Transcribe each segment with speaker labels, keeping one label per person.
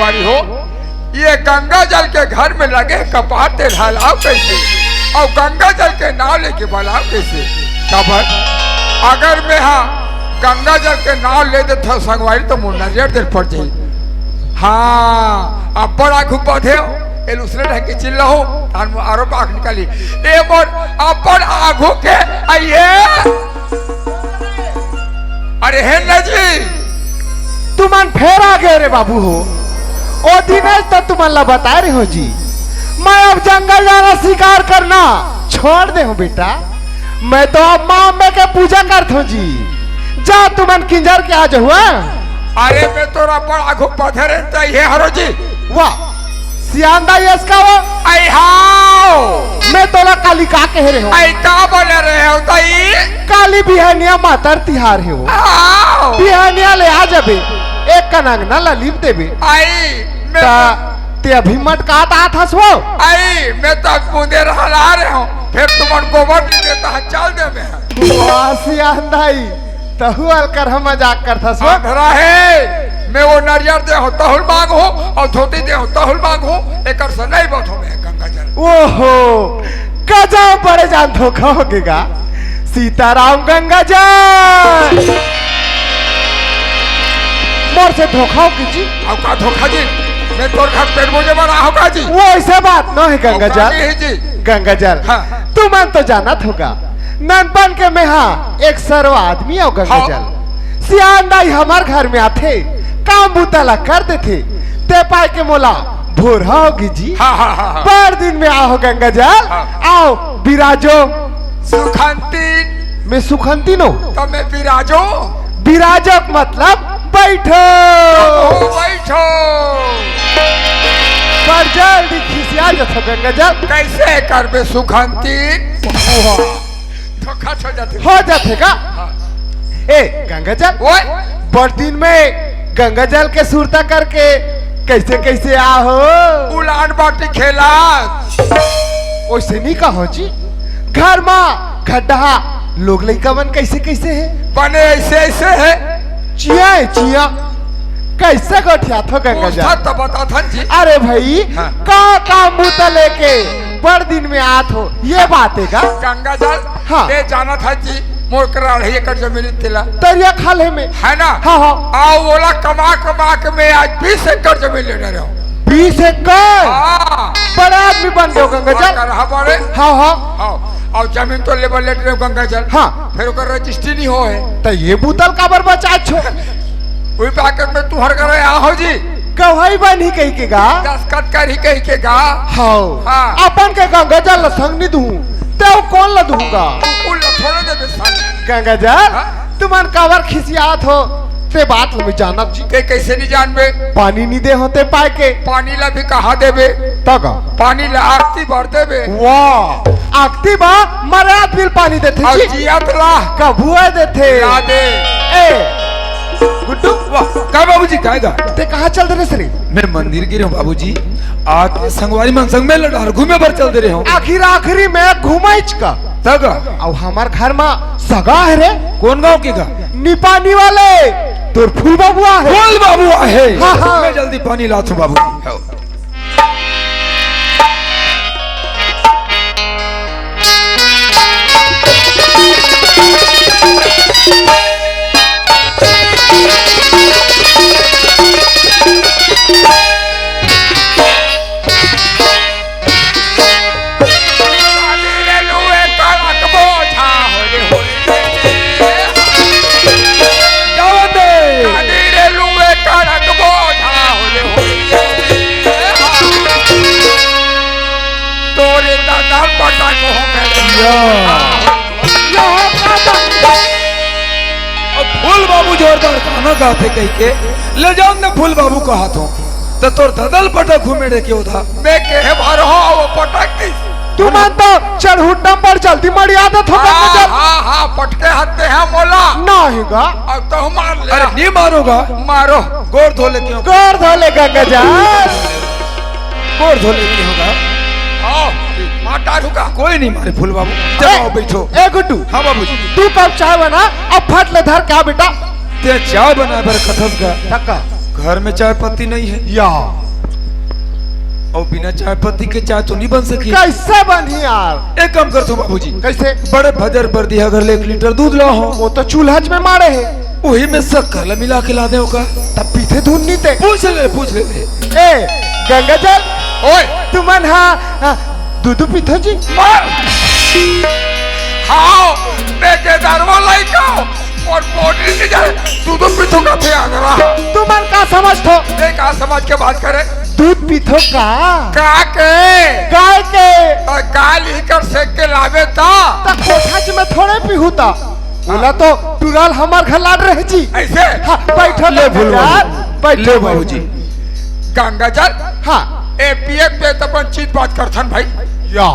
Speaker 1: संगवारी हो, ये गंगा जल के घर में लगे कपाट ते ढालाव कैसे और गंगा जल के नाव लेके बलाव कैसे? खबर अगर मैं गंगा जल के नाव ले देते संगवारी तो मुन्ना देर पड़ जाये। हाँ अब बड़ा खूब पौधे ए दूसरे ढंग के चिल्ला हो आरोप आँख निकाली ए मोर अपन आगो के आइए। अरे है न जी
Speaker 2: तुमन फेर आ गए रे बाबू हो। ओ दिनेश तो तुम्हारा बता रहे हो जी, मैं अब जंगल जाना शिकार करना छोड़ दे हूँ बेटा। मैं तो अब माँ अम्बे के पूजा करता हूँ जी। जा तुमन किंजर के आज हुआ।
Speaker 1: अरे मैं तोरा बड़ा खूब पौधे ये हरो जी।
Speaker 2: वाह सियांदा इसका वो
Speaker 1: आई हाओ
Speaker 2: मैं तोला काली का कह रहे हो।
Speaker 1: आई का बोले रहे हो ताई?
Speaker 2: काली बिहानिया मातर तिहार है वो। बिहानिया ले आ जाबे एक कनंगना ललीप देबे।
Speaker 1: आई मैं
Speaker 2: ते अभी मटकात आ था सो।
Speaker 1: आई मैं तो बूंदे रहला रहे हूँ फिर तुमन गोबर नहीं देता है चल दे मैं।
Speaker 2: वाह सियांदाई तहु अलकर हम मजाक करता सो।
Speaker 1: अंधरा है मैं वो नारियल दे हो तहुल मांग हो और धोती दे हो तहुल मांग हो एक से नहीं बात हो मैं गंगा जल।
Speaker 2: ओहो गजब बड़े जान धोखा हो गएगा। सीताराम गंगा जल मोर से धोखा हो जी।
Speaker 1: अब का धोखा जी? मैं तोर घर पेट मुझे बना होगा जी।
Speaker 2: वो ऐसे बात न है गंगा जल
Speaker 1: जी।
Speaker 2: गंगा जल
Speaker 1: हाँ।
Speaker 2: तुमन तो जाना होगा ननपन के में हाँ एक सर्व आदमी हो गंगा
Speaker 1: हाँ।
Speaker 2: जल। सियांदाई हमार घर में आते काम बुतला कर देते ते पाए के मोला भोरा होगी जी।
Speaker 1: हाँ हाँ हाँ
Speaker 2: पर दिन में आओ गंगा जल।
Speaker 1: हाँ।
Speaker 2: आओ विराजो।
Speaker 1: सुखंती
Speaker 2: मैं सुखंती नो
Speaker 1: तो मैं विराजो।
Speaker 2: विराजक मतलब बैठो।
Speaker 1: बैठो
Speaker 2: पर जल्दी खिसिया जाओ गंगा जल।
Speaker 1: कैसे कर बे सुखंती? धोखा
Speaker 2: हो जाते का ए गंगा जल पर दिन में गंगा जल के सुरता करके कैसे कैसे आहो
Speaker 1: उलान बाटी खेला
Speaker 2: वैसे नहीं कहो जी। घर में गड्ढा लोग लड़का मन कैसे कैसे है
Speaker 1: बने ऐसे ऐसे है
Speaker 2: चिया चिया कैसे गोठिया थो गंगा जल
Speaker 1: तो बता था जी।
Speaker 2: अरे भाई
Speaker 1: हाँ।
Speaker 2: का बूता लेके बड़ दिन में आत हो ये बात है का
Speaker 1: गंगा जल।
Speaker 2: हाँ।
Speaker 1: ये जाना था जी मोर करा रही कर जमीन तिला
Speaker 2: तरिया खाले में
Speaker 1: है ना।
Speaker 2: हाँ हाँ
Speaker 1: आओ बोला कमा कमा के मैं आज 20 एकड़ जमीन ले रहा हूँ।
Speaker 2: 20 एकड़
Speaker 1: हाँ
Speaker 2: बड़ा आदमी बन गए गंगा जल।
Speaker 1: हमारे
Speaker 2: हाँ हाँ
Speaker 1: हाँ और जमीन तो लेवल लेट रहे गंगा जल।
Speaker 2: हाँ
Speaker 1: फिर ओकर रजिस्ट्री नहीं हो है
Speaker 2: तो ये बोतल काबर बचा छो
Speaker 1: वही पैकेट में तू हर करे हो जी
Speaker 2: कवाई बनी कही के गा
Speaker 1: दस्खत कर ही कही के गा।
Speaker 2: हाँ
Speaker 1: हाँ।
Speaker 2: अपन के गंगा जल संग नहीं दूं तो कौन ला दूंगा
Speaker 1: उल थोड़े दे साथ
Speaker 2: गंगा जल।
Speaker 1: हाँ?
Speaker 2: तुमन काबर खिसियात हो ते बात में जानब जी
Speaker 1: के कैसे नहीं जानबे?
Speaker 2: पानी नहीं दे होते पाए के
Speaker 1: पानी ला भी कहा देबे
Speaker 2: तगा
Speaker 1: पानी ला आरती भर देबे।
Speaker 2: वाह आखती बा मरात बिल पानी देते
Speaker 1: और
Speaker 2: जी
Speaker 1: जियात ला
Speaker 2: कबुआ देते
Speaker 1: ला दे।
Speaker 2: ए गुड्डू
Speaker 3: वाह क्या बाबूजी काएगा?
Speaker 2: ते कहाँ चल रहे सरी?
Speaker 3: मैं मंदिर गिरे हूँ बाबूजी। आके संगवारी मन संग में लड़ा घूमे पर चल दे रहे हो।
Speaker 2: आखिरी में घुमाइच का
Speaker 3: तगा
Speaker 2: अब हमार घर में सगा है रे
Speaker 3: कौन गाँव के गा?
Speaker 2: निपानी वाले तोर फूल बाबुआ है।
Speaker 3: फूल बाबू है।
Speaker 2: हाँ, हाँ।
Speaker 3: मैं जल्दी पानी लाता हूँ बाबू। फूल बाबू जोरदार गाना गाते कह के ले जाओ न फूल बाबू को हाथों तो तोर ददल पटक घूमे रे क्यों था?
Speaker 1: मैं कहे भर हो वो पटक दी
Speaker 2: तुम तो चढ़ुटम पर जल्दी मरी आदत हो गई जब।
Speaker 1: हाँ हाँ पटके हत्ते हैं मोला
Speaker 2: नहीं
Speaker 1: अब तो मार ले।
Speaker 3: अरे नहीं मारोगा
Speaker 1: मारो
Speaker 3: गोर धोले क्यों?
Speaker 2: गोर धोले गंगा जल
Speaker 3: गोर धोले क्यों होगा?
Speaker 1: माटा रुका
Speaker 3: कोई नहीं मारे फूल बाबू। चलो बैठो।
Speaker 2: ए गुड्डू
Speaker 3: हाँ बाबूजी।
Speaker 2: तू कब चाय बना अब फट ले धर क्या बेटा
Speaker 3: ते चाय बना बर कथस का
Speaker 2: टक्का
Speaker 3: घर में चाय पत्ती नहीं है
Speaker 2: या
Speaker 3: और बिना चाय पत्ती के चाय तो नहीं बन सकी।
Speaker 2: कैसे बनी यार?
Speaker 3: एक काम कर तू बाबूजी,
Speaker 2: कैसे?
Speaker 3: बड़े भजर पर दिया घर ले 1 लीटर दूध लाओ हो,
Speaker 2: वो तो चूल्हा में मारे है,
Speaker 3: वही में शक्कर मिला के ला दे का।
Speaker 2: तब पीते धुन नहीं थे।
Speaker 3: पूछ ले
Speaker 2: ए गंगा जल,
Speaker 1: ओए
Speaker 2: तुमन हाँ दूध पीतो जी?
Speaker 1: हाँ मैं केदारवा लाइका और पोटली से जाए तू तो पीतो का थे आगरा।
Speaker 2: तुमन का समझतो?
Speaker 1: एक आ समझ के बात करे।
Speaker 2: दूध पीतो का
Speaker 1: के
Speaker 2: गाय के
Speaker 1: और गाल ही कर सेक के लावे ता
Speaker 2: तक कोठाच में थोड़े पीहुता। बोला तो टुराल हमार घर लाड रहे जी।
Speaker 1: ऐसे
Speaker 2: हाँ बैठो
Speaker 3: ले भूल
Speaker 2: यार, बैठो
Speaker 3: ले बाबूजी।
Speaker 1: गंगा जल
Speaker 2: हाँ
Speaker 1: ए पिए पे तपन चीज बात करथन भाई।
Speaker 2: या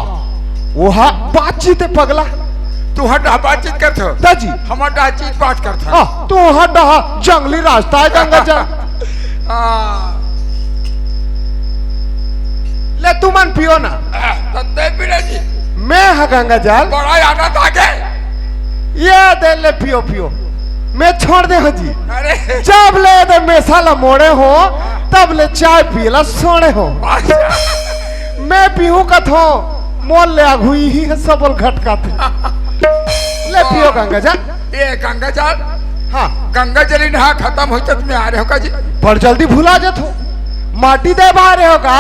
Speaker 2: वहाँ बातचीत है पगला।
Speaker 1: तू हटा बातचीत करथ
Speaker 2: दाजी
Speaker 1: हमारा चीज बात करथन।
Speaker 2: हाँ तू वहाँ डहा जंगली रास्ता है गंगा जल। ले तुमन पियो ना।
Speaker 1: तत्ते पीने जी
Speaker 2: मैं है गंगा जल।
Speaker 1: बड़ा आना था के
Speaker 2: ये दे ले पियो पियो, मैं छोड़ दे हो जी।
Speaker 1: अरे
Speaker 2: जब ले दे मेसाला मोड़े हो तब ले चाय पीला सोने हो। मैं पीहू कथो मोल ले आघुई ही है सबल घटका थे। ले पियो गंगा जल।
Speaker 1: ये गंगा जल
Speaker 2: हाँ
Speaker 1: गंगा जल नहा खत्म हो तक में आ रहे हो का जी।
Speaker 2: पर जल्दी भुला जात हो। माटी देबा आ रहे होगा,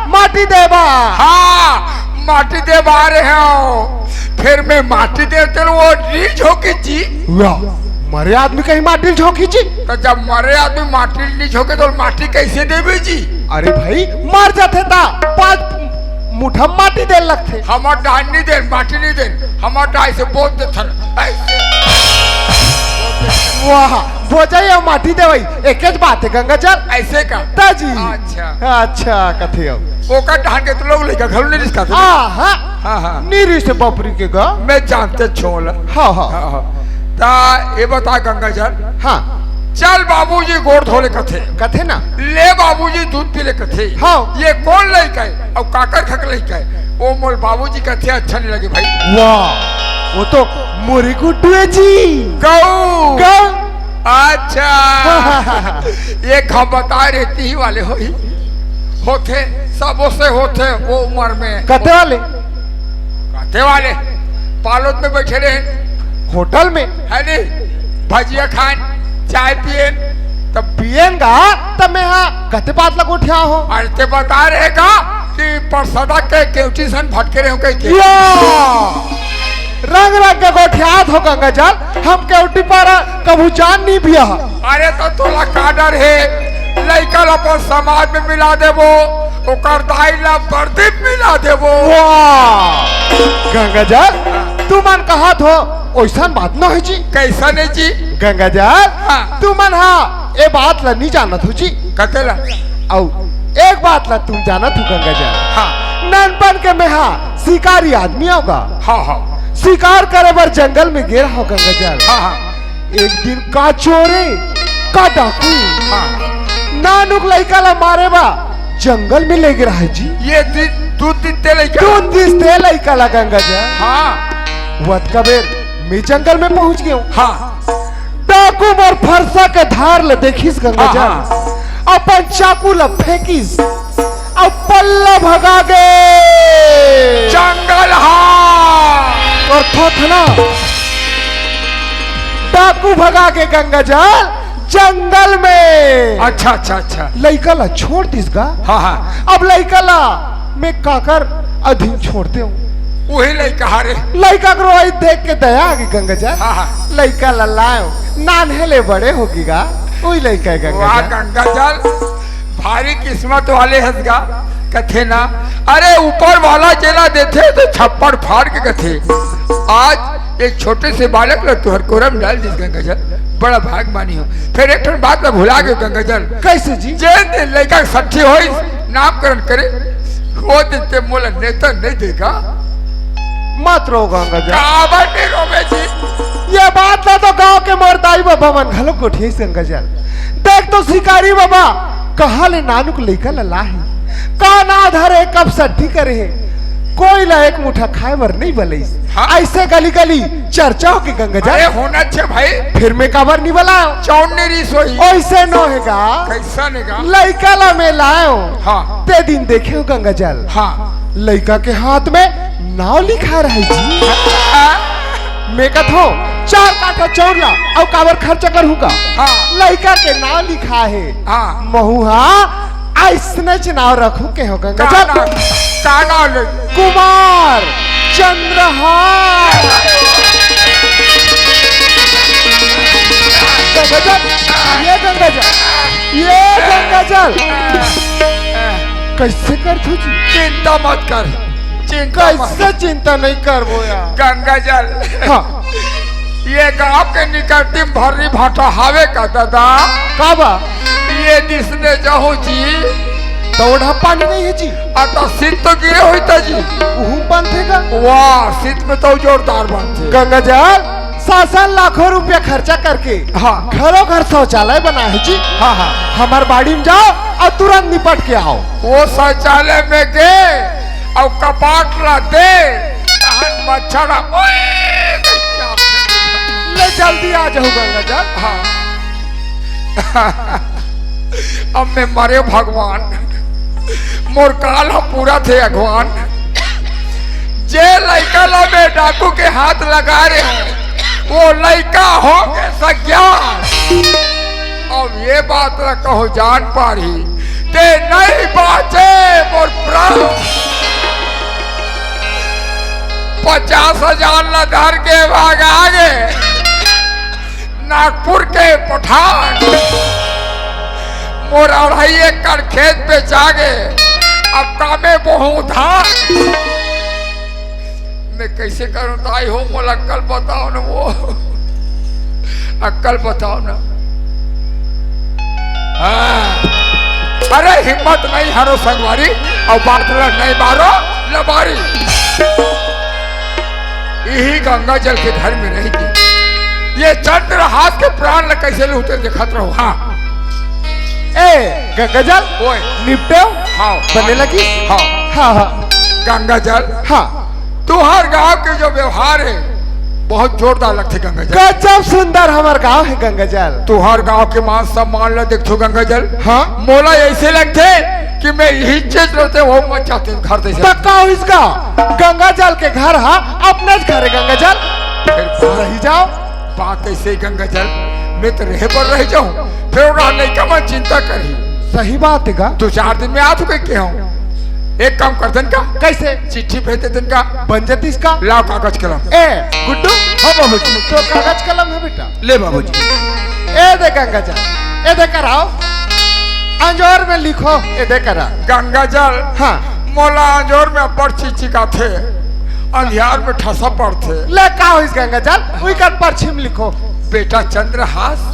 Speaker 2: माटी देबा।
Speaker 1: हाँ माटी दे आ रहे हो, फिर मैं माटी देते वो रीच होगी जी।
Speaker 2: वाह मरे आदमी कहीं माटी झोंकी जी।
Speaker 1: तो जब मरे आदमी माटी नीच होके तो माटी कैसे देवे जी?
Speaker 2: अरे भाई मर जाते ता 5 मुठा माटी दे लगते।
Speaker 1: हमार डान नहीं दे माटी नहीं दे हमार डाई से बोल दे थन
Speaker 2: वाह बोझाई और माटी दे भाई एक ही बात है गंगा जल।
Speaker 1: ऐसे का
Speaker 2: ताजी
Speaker 1: अच्छा
Speaker 2: अच्छा कथे हो
Speaker 1: वो का डान के तो लोग लेकर घर नहीं रिश्ता
Speaker 2: हाँ हाँ
Speaker 1: हाँ हाँ
Speaker 2: नीरी से बपरी के गा।
Speaker 1: मैं जानते छोला।
Speaker 2: हाँ हाँ
Speaker 1: हाँ हाँ ता ये बता गंगा जल
Speaker 2: हाँ
Speaker 1: चल बाबूजी गोड़ धोले कथे
Speaker 2: कथे ना
Speaker 1: ले बाबूजी दूध पीले कथे।
Speaker 2: हाँ
Speaker 1: ये कौन लड़का है और काकर खक लड़का है वो मोल बाबूजी कथे अच्छा नहीं लगे भाई।
Speaker 2: वाह वो तो मोरी गुड्डू है जी।
Speaker 1: गौ
Speaker 2: गौ
Speaker 1: अच्छा ये खबरदार रहती ही वाले होते सब उससे होते वो उम्र में
Speaker 2: कथे वाले
Speaker 1: कहते वाले पालोद में बैठे रहे
Speaker 2: होटल में
Speaker 1: है नहीं भजिया खान चाय पिए
Speaker 2: तब पिएगा तब मैं हाँ कते बात लगो उठा हो।
Speaker 1: अरे ते बता रहेगा कि परसदा के केवटी सन भटके रहे हो कहीं
Speaker 2: रंग रंग के गोठियात हो गंगा जल हम केवटी पारा कभू जान नहीं पिया।
Speaker 1: अरे तो तोला काडर है लइकल अपन समाज में मिला देबो ओकर दाई ला प्रदीप मिला देबो।
Speaker 2: वाह गंगा जल तू मन कहा थो ओइसन बात न है जी।
Speaker 1: कैसा नहीं जी
Speaker 2: गंगा जल
Speaker 1: हाँ।
Speaker 2: तू मन हाँ ये बात ला नहीं जानत हो जी।
Speaker 1: कतेला
Speaker 2: औ एक बात ला तुम जानत हो गंगा जल
Speaker 1: हाँ
Speaker 2: ननपन के में हाँ शिकारी आदमी होगा
Speaker 1: हाँ हाँ
Speaker 2: शिकार करे बर जंगल में गिर हो गंगा जल।
Speaker 1: हाँ हाँ
Speaker 2: एक दिन का चोरे का डाकू
Speaker 1: हाँ
Speaker 2: नानुक लइका ला मारे बा जंगल में ले गिरा है जी।
Speaker 1: ये दूध दीते लइका
Speaker 2: दूध दिसते लइका ला गंगा जल।
Speaker 1: हाँ
Speaker 2: वत कबेर मैं जंगल में पहुंच गया हूँ।
Speaker 1: हाँ
Speaker 2: डाकू मोर फरसा के धार ले देखिस गंगा
Speaker 1: हाँ,
Speaker 2: जल
Speaker 1: हाँ।
Speaker 2: अपन चाकू ला फेंकिस और पल्ला भगा गे
Speaker 1: जंगल हाँ
Speaker 2: और थोथना डाकू भगा के गंगा जल जंगल में।
Speaker 1: अच्छा अच्छा अच्छा
Speaker 2: लइका ला छोड़ दिस गा।
Speaker 1: हाँ हाँ
Speaker 2: अब लइका ला मैं काकर अधीन छोड़ते हूँ।
Speaker 1: वही लइका रे
Speaker 2: लइका को रोई देख के दया आ गई गंगा जल।
Speaker 1: हाँ हाँ
Speaker 2: लइका ला लाओ नान्हे ले बड़े होगी गा वही लइका है गंगा
Speaker 1: वाह
Speaker 2: जल।
Speaker 1: गंगा जल भारी किस्मत वाले हंसगा कथे ना। अरे ऊपर वाला जेला देते तो छप्पड़ फाड़ के कथे आज एक छोटे से बालक ला तुहर कोरम डाल दिस गंगा जल बड़ा भाग मानी हो। फिर एक बात ला भुला गए गंगा जल
Speaker 2: कैसे जी?
Speaker 1: जे दिन लड़का सच्ची हो नामकरण करे वो दिन ते मोला नेता नहीं देगा
Speaker 2: मत रो गंगा जल।
Speaker 1: काबर नहीं रोवे जी।
Speaker 2: ये बात ना तो गांव के मोरदाई बाबा मन घलो कोठिए गंगा जल। देख तो शिकारी बाबा कहा ले नानुक लइका ला लाही का ना धरे कब सट्ठी करे है कोई ला एक मुठा खाए बर नहीं बले
Speaker 1: हाँ?
Speaker 2: ऐसे गली गली चर्चा हो के गंगा
Speaker 1: अरे
Speaker 2: जल
Speaker 1: होना छे भाई,
Speaker 2: फिर में काबर नहीं बलाओ
Speaker 1: चौनी रिसोई
Speaker 2: ऐसे न होगा
Speaker 1: कैसा नेगा?
Speaker 2: लड़का ला में लाओ
Speaker 1: हाँ
Speaker 2: ते दिन देखे हो गंगा जल
Speaker 1: हाँ
Speaker 2: लड़का के हाथ में नाव लिखा रहा जी मैं कथो 4 काठा चौरला और काबर खर्चा कर हुका
Speaker 1: हाँ
Speaker 2: लड़का के नाव लिखा है
Speaker 1: हाँ
Speaker 2: महुआ ऐसने चुनाव रखू के हो गंगा
Speaker 1: का
Speaker 2: जल
Speaker 1: नाम? का नाम ले?
Speaker 2: कुमार चंद्रहार गंगा जल ये गंगा जल ये गंगा जल कैसे कर तू जी
Speaker 1: चिंता मत कर, चिंता मत।
Speaker 2: कैसे चिंता नहीं कर वो यार
Speaker 1: गंगा जल
Speaker 2: हाँ
Speaker 1: ये गांव के निकट भर्री भाटा हावे का दादा,
Speaker 2: काबा
Speaker 1: ये दिसने जाओ जी
Speaker 2: तो ओढ़ा पानी नहीं है जी
Speaker 1: अतः शीत तो गिरे हुई था जी।
Speaker 2: वहू बंधेगा
Speaker 1: वाह शीत में तो जोरदार बनते।
Speaker 2: गंगा जल 7 लाखों रुपया खर्चा करके
Speaker 1: हाँ
Speaker 2: घरों घर शौचालय बना है जी
Speaker 1: हाँ हाँ
Speaker 2: हमार बाड़ी में जाओ और तुरंत निपट के आओ
Speaker 1: वो शौचालय में गए और कपाट ला दे तहन मच्छर
Speaker 2: ले जल्दी आ जाओ गंगा जल
Speaker 1: हाँ अब मैं मरे भगवान, मोर काल हम पूरा थे अगवान। जे लड़का ला में डाकू के हाथ लगा रहे हो वो लड़का हो के सज्ञान। अब ये बात न कहो जान पारी ते नहीं बाचे मोर प्राण। 50,000 न धर के भागा गे नागपुर के पठान। मोर 2.5 एकड़ खेत पे जागे अब कामे बहु धान। मैं कैसे करूं ताई हो मोला अक्कल बताओ ना, वो अक्कल बताओ ना। हाँ। अरे हिम्मत नहीं हरो संगवारी और बात नहीं मारो लबारी। यही गंगा जल के घर में रही थी ये चंद्रहास के प्राण न कैसे लूटे देखत रहो। हाँ
Speaker 2: ए गंगा जल
Speaker 1: ओए
Speaker 2: निपटे
Speaker 1: हाँ
Speaker 2: बने लगी
Speaker 1: हाँ
Speaker 2: हाँ हाँ
Speaker 1: गंगा जल
Speaker 2: हाँ
Speaker 1: तुहार गांव के जो व्यवहार है बहुत जोरदार लगते गंगा जल।
Speaker 2: गजब सुंदर हमार गांव है गंगा जल।
Speaker 1: तुहार गांव के मान सम्मान ला देखो गंगा जल।
Speaker 2: हाँ
Speaker 1: मोला ऐसे लगते कि मैं यही चीज रहते वो मत चाहते घर से
Speaker 2: पक्का हो इसका गंगा जल के घर हाँ अपना घर है गंगा जल
Speaker 1: फिर
Speaker 2: रही जाओ
Speaker 1: बात ऐसे ही गंगा जल मैं तो रहे पर रह जाऊं फिर नहीं का मैं चिंता करी।
Speaker 2: सही बात है का
Speaker 1: 2-4 दिन में आ चुके के हूँ। एक काम कर दिन का
Speaker 2: कैसे
Speaker 1: चिट्ठी भेज दे दिन का
Speaker 2: बन जाती इसका
Speaker 1: लाओ कागज कलम।
Speaker 2: ए गुड्डू हो बाबूजी तो कागज कलम है बेटा
Speaker 3: ले बाबूजी।
Speaker 2: ए दे गंगा जल ए दे कराओ अंजोर में लिखो ए दे करा
Speaker 1: गंगा जल
Speaker 2: हाँ
Speaker 1: मोला अंजोर में अब्बड़ चिचिका थे अंधियार में ठसा पड़ते।
Speaker 2: ले का हो इस गंगा जल वही कर परछिम लिखो
Speaker 1: बेटा चंद्रहास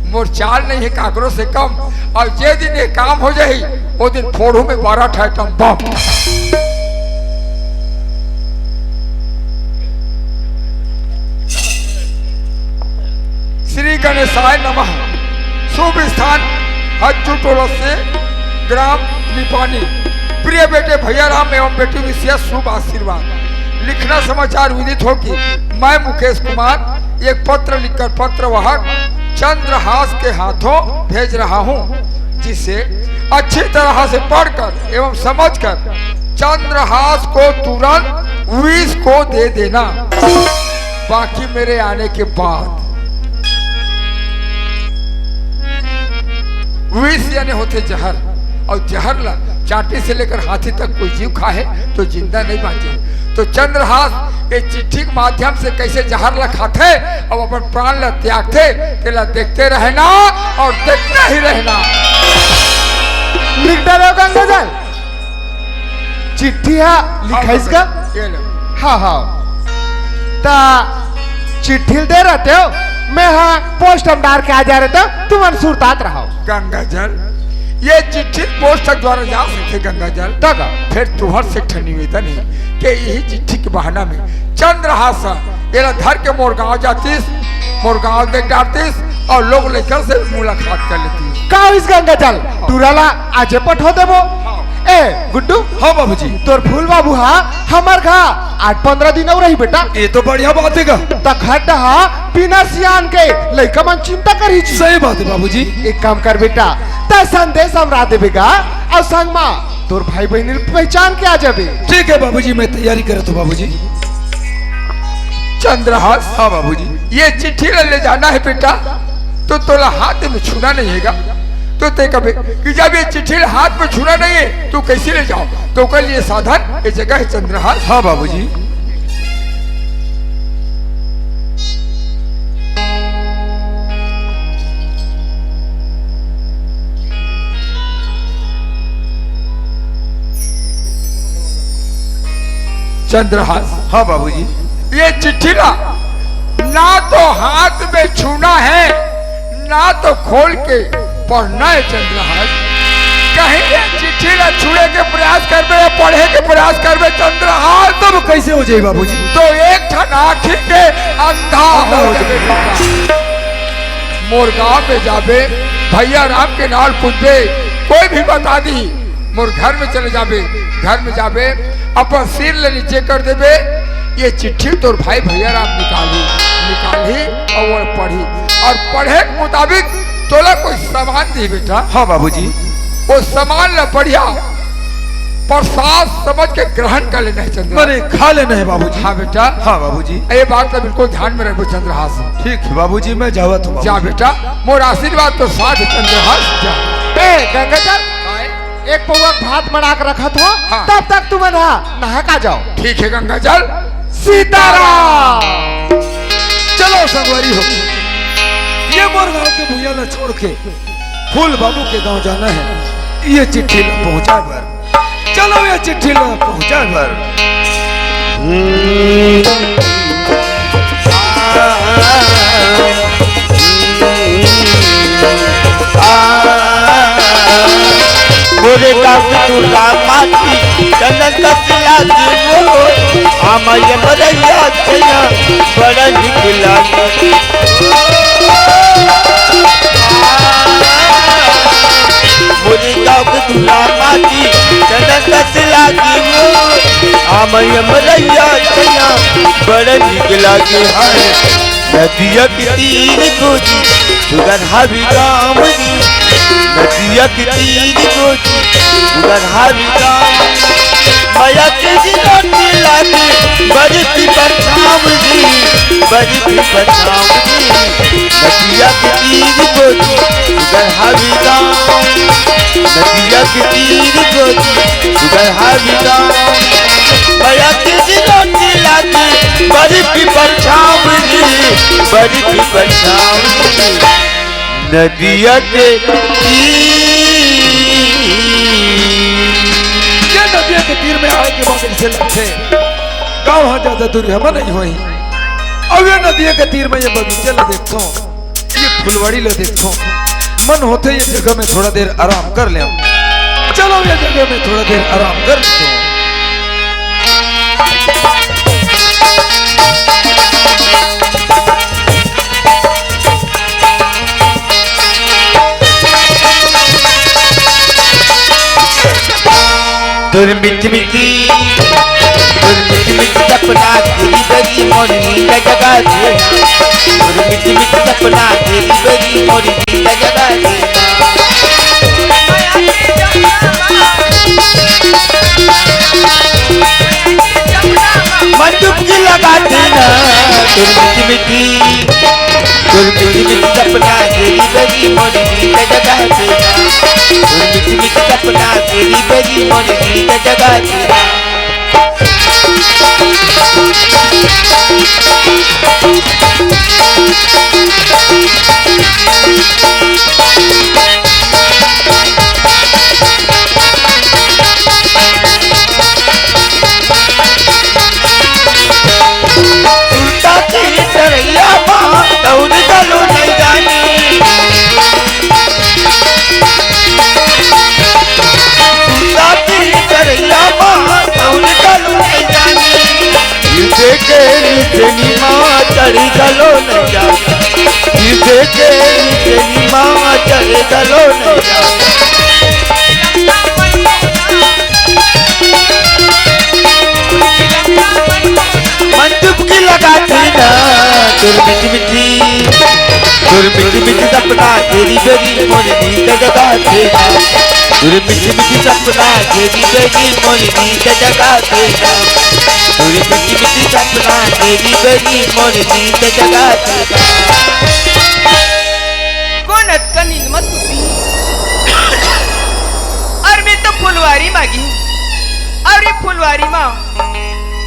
Speaker 1: मोर चाल नहीं है कागरों से कम और जे दिन ये काम हो जाए वो दिन फोड़ू में 12 ठैटम बम। श्री गणेशाय नमः। शुभ स्थान हज्जू टोला से ग्राम निपानी। प्रिय बेटे भैया राम एवं बेटी विशेष शुभ आशीर्वाद। लिखना समाचार विदित हो कि मैं मुकेश कुमार एक पत्र लिखकर पत्र वाहक चंद्रहास के हाथों भेज रहा हूं, जिसे अच्छी तरह से पढ़कर एवं समझकर चंद्रहास को तुरंत विष को दे देना। बाकी मेरे आने के बाद विष यानी होते जहर और जहर ला चाटी से लेकर हाथी तक कोई जीव खाए तो जिंदा नहीं बांचे। तो चंद्रहास ये चिट्ठी के माध्यम से कैसे जहर ला खाते और अपन प्राण ला त्यागते तेला देखते रहना और देखते ही रहना।
Speaker 2: लिख डालो गंगा जल चिट्ठी है लिखा इसका
Speaker 1: ये लो।
Speaker 2: हाँ हाँ ता चिट्ठी दे रहते हो मैं हाँ पोस्ट हम डाल के आ जा रहे थे तुम सुरतात रहो।
Speaker 1: गंगा जल ये चिट्ठी पोस्ट द्वारा जा सकते गंगा जल
Speaker 2: तक
Speaker 1: फिर तुहर से निवेदन है कि यही चिट्ठी के बहाना में चंद्रहास ये धर के मोर गाँव जातीस मोर गाँव देख डालतीस और लोग लेकर से मुलाकात कर लेती।
Speaker 2: का इस गंगा जल टूराला आज पठो देवो ए गुड्डू
Speaker 3: हाँ बाबूजी।
Speaker 2: तोर फूल बाबू हा हमार घा 8-15 दिन और रही बेटा।
Speaker 3: ये तो बढ़िया बात है का।
Speaker 2: तखट हा बिना सियान के लइका मन चिंता करी छी।
Speaker 3: सही बात है बाबूजी।
Speaker 2: एक काम कर बेटा त संदेश हमरा देबेगा और संग मा तोर भाई बहन पहचान के आ जाबे।
Speaker 3: ठीक है बाबूजी, मैं तैयारी करत हूँ बाबूजी।
Speaker 1: चंद्रहास,
Speaker 3: हाँ बाबूजी।
Speaker 1: ये चिट्ठी ले जाना है बेटा, तो तोला हाथ में छूना नहीं हैगा। तो ते कभी कि जब ये चिट्ठी हाथ में छूना नहीं है तो कैसे ले जाओ? तो कल ये साधन ये जगह है चंद्रहास।
Speaker 3: हाँ बाबूजी।
Speaker 1: चंद्रहास,
Speaker 3: हाँ बाबूजी।
Speaker 1: ये चिट्ठी ना तो हाथ में छूना है ना तो खोल के पढ़ना है चंद्रहास। कहीं ये चिट्ठी ना छूने के प्रयास करबे या पढ़े के प्रयास करबे चंद्रहास,
Speaker 3: तब कैसे हो जाए बाबूजी?
Speaker 1: तो एक ठन आँखी के अंधा हो जाए। मोर गाँव में जाबे, भैया राम के नाल पूछबे, कोई भी बता दी। मोर घर में चले जाबे, घर में जाबे अपन सिर ले नीचे कर देबे। ये चिट्ठी तोर भाई भैया राम निकाली और वो पढ़ी, और पढ़े के मुताबिक तोला कोई सामान दी बेटा।
Speaker 3: हाँ बाबूजी।
Speaker 1: वो सामान न बढ़िया प्रसाद समझ के ग्रहण कर लेना है चंद्र।
Speaker 3: मैंने खा लेना है बाबूजी।
Speaker 1: हाँ बेटा।
Speaker 3: हाँ बाबूजी।
Speaker 1: ये बात तो बिल्कुल ध्यान में रखो चंद्रहास।
Speaker 3: ठीक है बाबूजी, मैं जावत हूँ।
Speaker 1: जा बेटा, मोर आशीर्वाद तो साथ है चंद्रहास। जा
Speaker 2: ए गंगाजल एक पौवा भात मड़ा के रखत हो।
Speaker 1: हाँ।
Speaker 2: तब तक तुम नहा का जाओ।
Speaker 1: ठीक है गंगाजल।
Speaker 2: सीताराम।
Speaker 3: चलो संगवारी हो, ये मोर गांव के भैया न छोड़ के फूल बाबू के गांव जाना है। ये चिट्ठी ला पहुंचा भर। चलो ये चिट्ठी ला पहुंचा भर।
Speaker 4: मोरे गाँव तुला माटी चंदन कसिया जीवो आमय बरैया छैया बड़ा निकला। मोरे गाँव तुला माटी चंदन कसिया जीवो आमय बरैया छैया बड़ा निकला के है। नदिया के तीर गोजी सुगर हावी गाँव दी, नदिया के तीर गोजी सुगर हावी गाँव। माया के रोटी लागे बरती बचाव दी, बरती बचाव दी। नदिया के तीर गोजी सुगर हावी गाँव, नदिया के तीर गोजी सुगर हावी गाँव। माया के रोटी लागे बरती बचाव दी, बरती बचाव दी। नदिया के
Speaker 3: नदिया के तीर में आए के बाद इसे लगते गाँव हाँ ज्यादा दूरी हम नहीं हुई। अब ये नदिया के तीर में ये बगीचे ले देखता हूँ, ये फुलवाड़ी ले देखता हूँ। मन होते ये जगह में थोड़ा देर आराम कर ले। चलो ये जगह में थोड़ा देर आराम कर लेता हूँ।
Speaker 4: दुर्मित मिटी सपना तेरी बड़ी मोरनी का जगह दे। दुर्मित मिटी सपना तेरी बड़ी मोरनी का जगह दे। मन डुबकी लगा देना। दुर्मित मिटी सपना तेरी बड़ी मोरनी का जगह दे। दुर्मित सपना तेरी बड़ी मोरनी का जगह दे। सुनता तेरी सरैया माँ दौड़ चलो नहीं जानी। सुनता तेरी सरैया माँ दौड़ चलो नहीं जानी। इसे के नीचे माँ चढ़ी चलो नहीं जानी। इसे के नीचे माँ चढ़ी चलो नहीं जानी। तुर मिठी मिठी सपना तेरी बेरी मोर नींद जगाते ना तुर मिठी सपना तेरी बेरी मोर नींद जगाते ना तुर मिठी सपना तेरी बेरी मोर नींद जगाते ना
Speaker 5: कौन अटका नींद मत सुती और मैं तो फुलवारी मांगी और ये फुलवारी माँ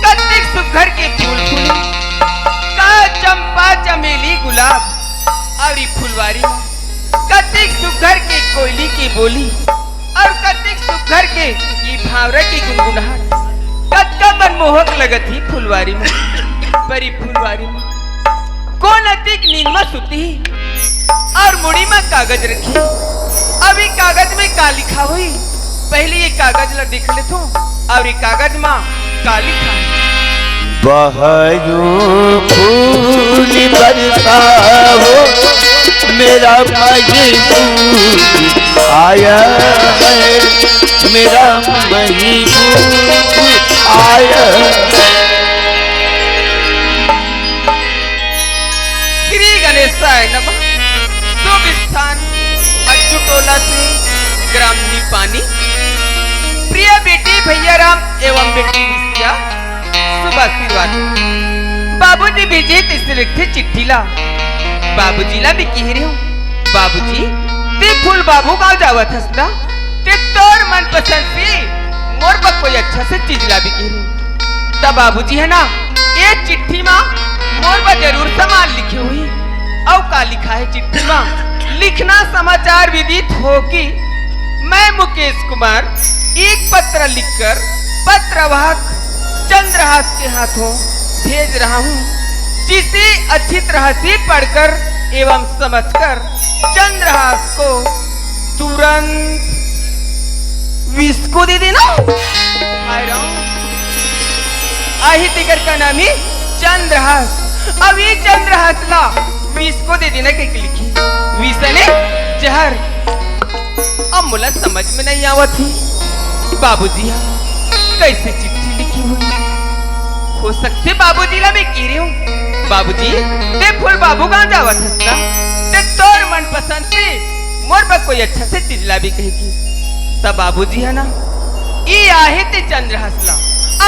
Speaker 5: कत्ते सुघर के फूल फूले का चंपा चमेली गुलाब और ये फुलवारी माँ कत्ते सुघर के कोयली की बोली और कत्ते सुघर के ये भावरा की गुनगुनाहट कत्का मनमोहक लगत ही फुलवारी में परी फुलवारी में कौन अधिक नींद में सुती और मुड़ी में कागज रखी अभी कागज में का लिखा हुई पहले ये कागज ला देख ले तो और ये कागज में का लिखा
Speaker 4: बहारो फूल बरसा हो मेरा महबूब आया है मेरा महबूब आया
Speaker 5: श्री गणेशाय नमः शुभ स्थान अच्युटोला से ग्राम निपानी प्रिय बेटी भैया राम एवं बेटी विद्या शुभ आशीर्वाद बाबूजी भेजे तिस लिखे चिट्ठी ला बाबूजी ला भी कह रही हूँ बाबूजी ते फूल बाबू गाँव जावत हंसना ते तोर मन पसंद से मोर पर कोई अच्छा से चीज ला भी कह रही तब बाबूजी है ना ये चिट्ठी माँ मोर पर जरूर सामान लिखे हुई और का लिखा है चिट्ठी माँ लिखना समाचार विदित हो कि मैं मुकेश कुमार एक पत्र लिखकर पत्रवाहक चंद्रहास के हाथों भेज रहा हूँ जिसे अच्छी तरह से पढ़कर एवं समझकर चंद्रहास को तुरंत विष को दे देना आही तिकर का नाम ही चंद्रहास अब ये चंद्रहास ला विष को दे देना के लिखी विष ने जहर अब मुला समझ में नहीं आवत थी बाबूजी कैसे चिट्ठी लिखी हुई हो सकते बाबूजी ला मैं कह रही हूँ बाबूजी ते फूल बाबू कहाँ जावत हंसना ते तोर मन पसंद से मोर पर कोई अच्छा से चीज ला भी कहेगी तब बाबूजी है ना ये आहे ते चंद्र हंसला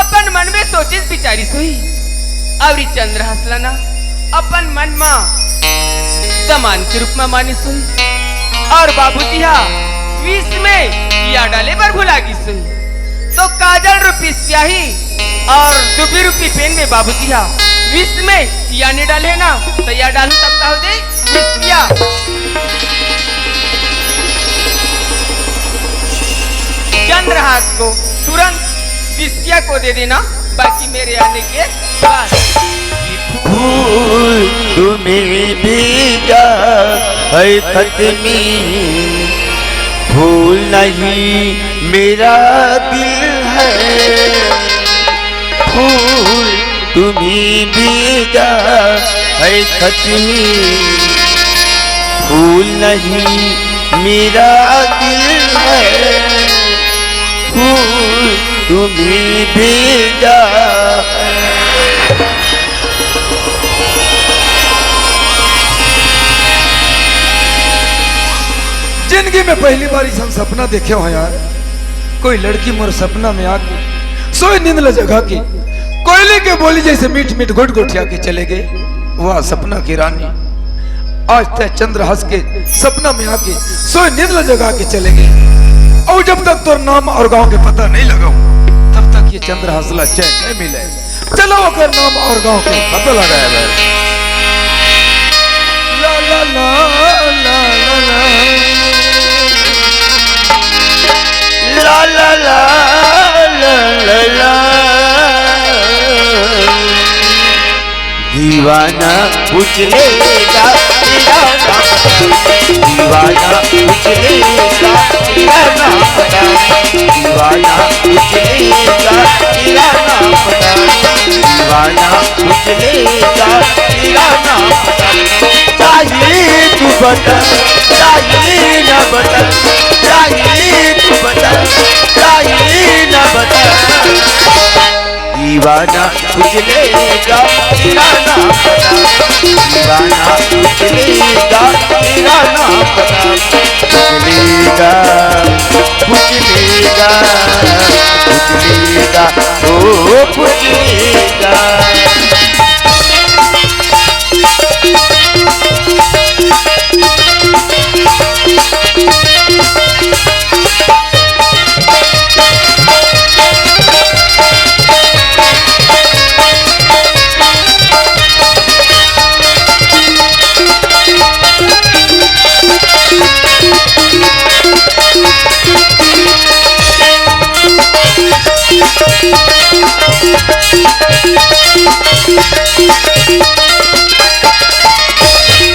Speaker 5: अपन मन में सोचे बिचारी सोई और चंद्र हंसला ना अपन मन में समान के रूप में मानी सोई और बाबूजी हाँ विष में या डाले पर भुलागी सोई तो काजल रूपी स्याही और दुबी रूपी पेन में बाबूजी हाँ विष में या नहीं डाले ना तो या डालू तब का हो जाए विषया चंद्रहास को तुरंत विषया को दे देना बाकी मेरे आने के बाद
Speaker 4: फूल तुम्हें भेजा है खत में फूल नहीं मेरा दिल है फूल तुम्हें भेजा है खत में फूल नहीं मेरा दिल है फूल तुम्हें भेजा
Speaker 3: जिंदगी में पहली बार हम सपना देखे हो यार कोई लड़की मोर सपना में आके सोई नींद ल जगा के कोयले के बोली जैसे मीठ मीठ घुट घुटिया के चले गए वह सपना की रानी आज तक चंद्रहास के सपना में आके सोई नींद ल जगा के चले गए और जब तक तो नाम और गांव के पता नहीं लगाऊं तब तक ये चंद्रहास ला चैन नहीं मिले चलो अगर नाम और गांव के पता लगाया ला ला ला ला ला ला
Speaker 4: ला ला ला ला ला दीवाना पूछ लेगा तेरा नाम दीवाना पूछ लेगा तेरा नाम पता दीवाना पूछ लेगा तेरा नाम पता दीवाना पूछ लेगा तेरा नाम पता चाहिए तू बता चाहिए न बता चाहिए तू बता चाहिए न बता दीवाना कुछ लेगा तेरा नाम पता, दीवाना कुछ लेगा तेरा नाम पता, कुछ लेगा कुछ लेगा कुछ लेगा ओ कुछ लेगा।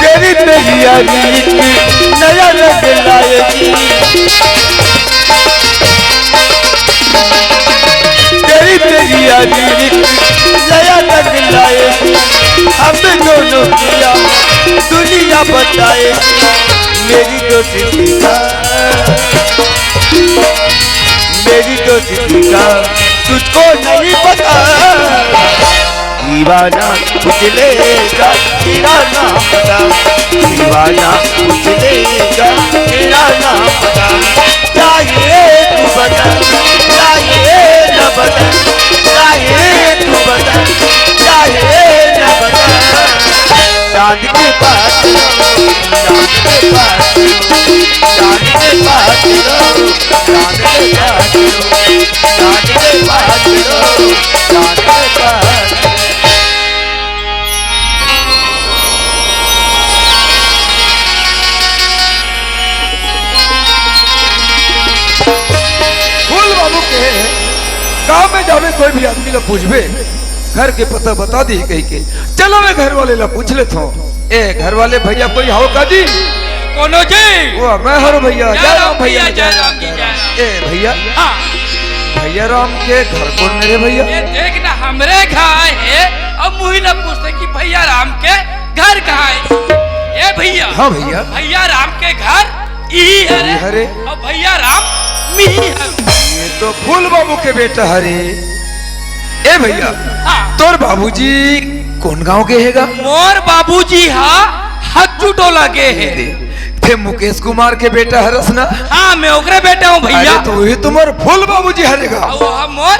Speaker 4: तेरी तैयारी नया रंग लाएगी, तेरी तैयारी नया रंग लाएगी, हम दोनों किया दुनिया बताएगी, मेरी दोस्ती का मेरी दोस्ती का तुझको नहीं पता, दीवाना कुछ लेगा तेरा नाम पता, दीवाना कुछ लेगा तेरा नाम पता, चाहिए तू बता चाहिए न बता, चाहिए तू बता चाहिए न बता, चांद के पास चांद के पास चांद के पास चांद के पास चांद के पास चांद के पास।
Speaker 3: फूल बाबू के गांव में जावे कोई भी आदमी ला पूछबे घर के पता बता दी कही के, चलो मैं घर वाले ला पूछ लेता हूँ। ए घर वाले भैया कोई हो का जी?
Speaker 5: कोनो जी?
Speaker 3: वो मैं हरो भैया, जय राम भैया,
Speaker 5: जय राम की जय राम।
Speaker 3: ए भैया,
Speaker 5: हाँ
Speaker 3: भैया राम के घर कौन मेरे भैया?
Speaker 5: ये देख ना हमरे घर है अब मुही ना पूछते कि भैया राम के घर कहाँ है। ए भैया,
Speaker 3: हाँ भैया,
Speaker 5: भैया राम के घर यही है रे।
Speaker 3: हरे
Speaker 5: और भैया राम मिही है।
Speaker 3: ये तो फूल बाबू के बेटा हरे। ए भैया,
Speaker 5: हाँ।
Speaker 3: तोर बाबूजी कौन गांव के हैगा?
Speaker 5: मोर बाबूजी हच्चू टोला के है।
Speaker 3: थे मुकेश कुमार के बेटा हरस ना?
Speaker 5: हाँ मैं ओकरे बेटा हूँ भैया।
Speaker 3: अरे तो वही तुम्हारे फूल बाबूजी हरेगा।
Speaker 5: वो हम मोर